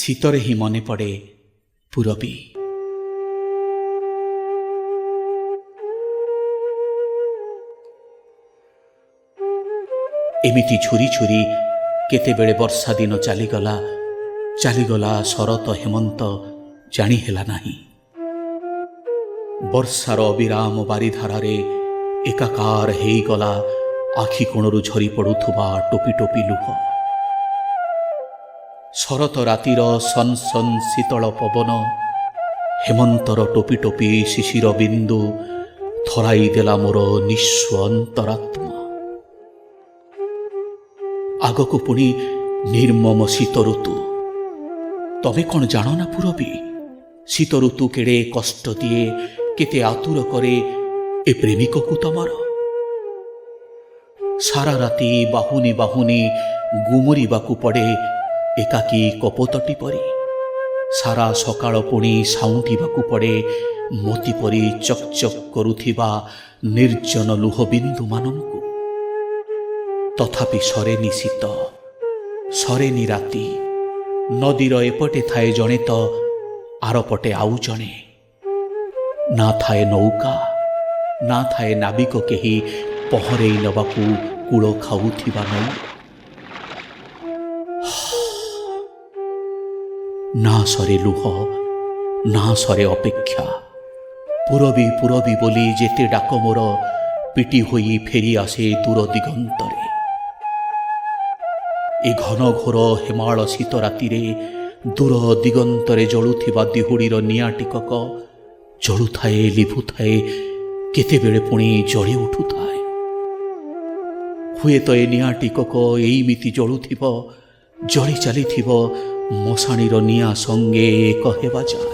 ଶୀତରେ ହିଁ ମନେ ପଡ଼େ ପୂରବୀ। ଏମିତି ଝୁରି ଝୁରି କେତେବେଳେ ବର୍ଷା ଦିନ ଚାଲିଗଲା ଚାଲିଗଲା ଶରତ ହେମନ୍ତ ଜାଣି ହେଲା ନାହିଁ। ବର୍ଷାର ଅବିରାମ ବାରିଧାରାରେ ଏକାକାର ହେଇଗଲା ଆଖି କୋଣରୁ ଝରି ପଡ଼ୁଥିବା ଟୋପି ଟୋପି ଲୁହ। ଶରତ ରାତିର ସନ୍ ସନ୍ ଶୀତଳ ପବନ ହେମନ୍ତର ଟୋପି ଟୋପି ଶିଶିର ବିନ୍ଦୁ ଥରାଇ ଦେଲା ମୋର ନିଃସ୍ୱ ଅନ୍ତରାତ୍ମା। ଆଗକୁ ପୁଣି ନିର୍ମମ ଶୀତ ଋତୁ। ତମେ କ'ଣ ଜାଣ ନା ପୂରବୀ, ଶୀତ ଋତୁ କେଡ଼େ କଷ୍ଟ ଦିଏ, କେତେ ଆତୁର କରେ ଏ ପ୍ରେମିକକୁ ତମର। ସାରା ରାତି ବାହୁନି ବାହୁନି ଗୁମୁରିବାକୁ ପଡ଼େ ଏକାକୀ କପୋତଟି ପରି। ସାରା ସକାଳ ପୁଣି ସାଉଁଟିବାକୁ ପଡ଼େ ମୋତି ପରି ଚକ୍ ଚକ୍ କରୁଥିବା ନିର୍ଜନ ଲୁହବିନ୍ଦୁମାନଙ୍କୁ। ତଥାପି ସରେନି ଶୀତ, ସରେନି ରାତି। ନଦୀର ଏପଟେ ଥାଏ ଜଣେ ତ ଆରପଟେ ଆଉ ଜଣେ। ନା ଥାଏ ନୌକା, ନା ଥାଏ ନାବିକ କେହି ପହଁରେଇ ନେବାକୁ କୂଳ ଖାଉଥିବା ନଈ। ନା ସରେ ଲୁହ, ନା ସରେ ଅପେକ୍ଷା। ପୂରବୀ ପୂରବୀ ବୋଲି ଯେତେ ଡାକ ମୋର ପିଟି ହୋଇ ଫେରି ଆସେ ଦୂର ଦିଗନ୍ତରେ। ଏ ଘନ ଘୋର ହେମାଳ ଶୀତ ରାତିରେ ଦୂର ଦିଗନ୍ତରେ ଜଳୁଥିବା ଦିହୁଡ଼ିର ନିଆଁ ଟିକକ ଜଳୁଥାଏ, ଲିଭୁଥାଏ, କେତେବେଳେ ପୁଣି ଜଳି ଉଠୁଥାଏ। ହୁଏତ ଏ ନିଆଁ ଟିକକ ଏଇମିତି ଜଳୁଥିବ, ଜଳି ଚାଲିଥିବ ମଶାଣିର ନିଆଁ ସଙ୍ଗେ ଏକ ହେବା ଯାଏ।